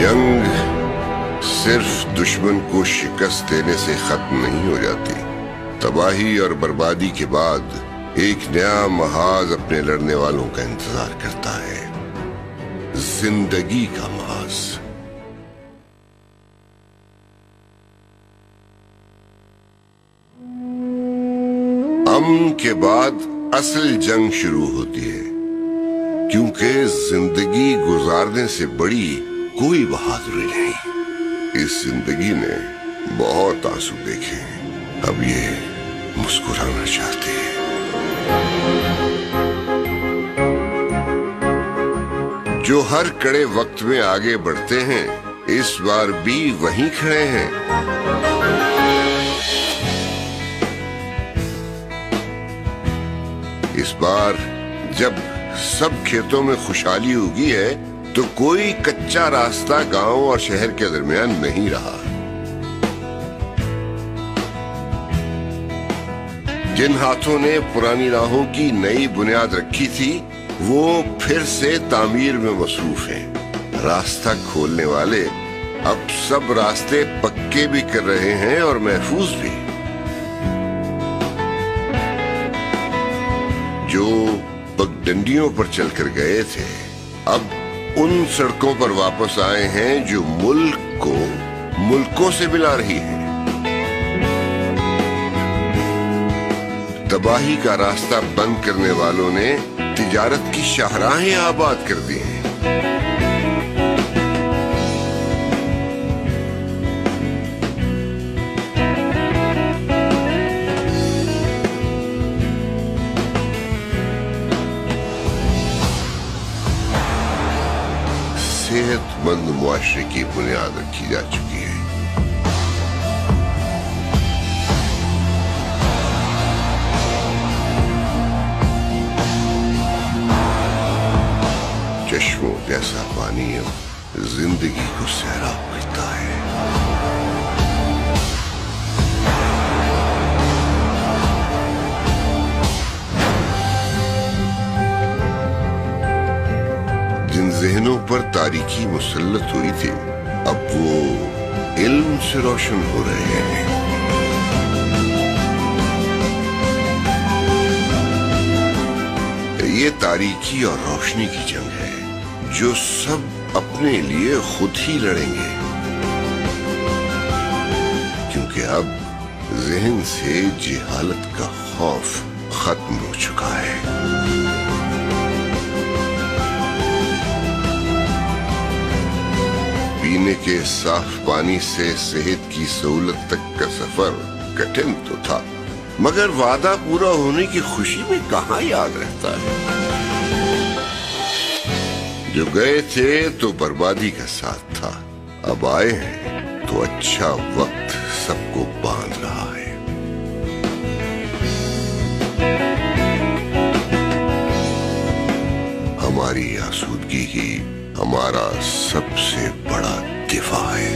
जंग सिर्फ दुश्मन को शिकस्त देने से खत्म नहीं हो जाती। तबाही और बर्बादी के बाद एक नया महाज अपने लड़ने वालों का इंतजार करता है, जिंदगी का महाज। अमन के बाद असल जंग शुरू होती है, क्योंकि जिंदगी गुजारने से बड़ी कोई बहादुरी नहीं। इस जिंदगी ने बहुत आंसू देखे हैं, अब ये मुस्कुराना चाहती है। जो हर कड़े वक्त में आगे बढ़ते हैं, इस बार भी वहीं खड़े हैं। इस बार जब सब खेतों में खुशहाली उगी है, तो कोई कच्चा रास्ता गांव और शहर के दरमियान नहीं रहा। जिन हाथों ने पुरानी राहों की नई बुनियाद रखी थी, वो फिर से तामीर में मसरूफ हैं। रास्ता खोलने वाले अब सब रास्ते पक्के भी कर रहे हैं और महफूज भी। जो पगडंडियों पर चलकर गए थे, अब उन सड़कों पर वापस आए हैं जो मुल्क को मुल्कों से मिला रही है। तबाही का रास्ता बंद करने वालों ने तिजारत की शाहराहें आबाद कर दी हैं। सेहतमंद मुआशरे की बुनियाद रखी जा चुकी है। चश्मों जैसा पानी अब जिंदगी को सैराब करता है। जिन ज़हनों पर तारीकी मुसल्लत हुई थी, अब वो इल्म से रोशन हो रहे हैं। ये तारीकी और रोशनी की जंग है, जो सब अपने लिए खुद ही लड़ेंगे, क्योंकि अब ज़हन से जिहालत का खौफ खत्म हो चुका है। पीने के साफ पानी से सेहत की सहूलत तक का सफर कठिन तो था, मगर वादा पूरा होने की खुशी में कहाँ याद रहता है। जो गए थे तो बर्बादी का साथ था, अब आए हैं तो अच्छा वक्त सबको बांध रहा है। हमारी आसूदगी ही हमारा सबसे बड़ा दिफा है।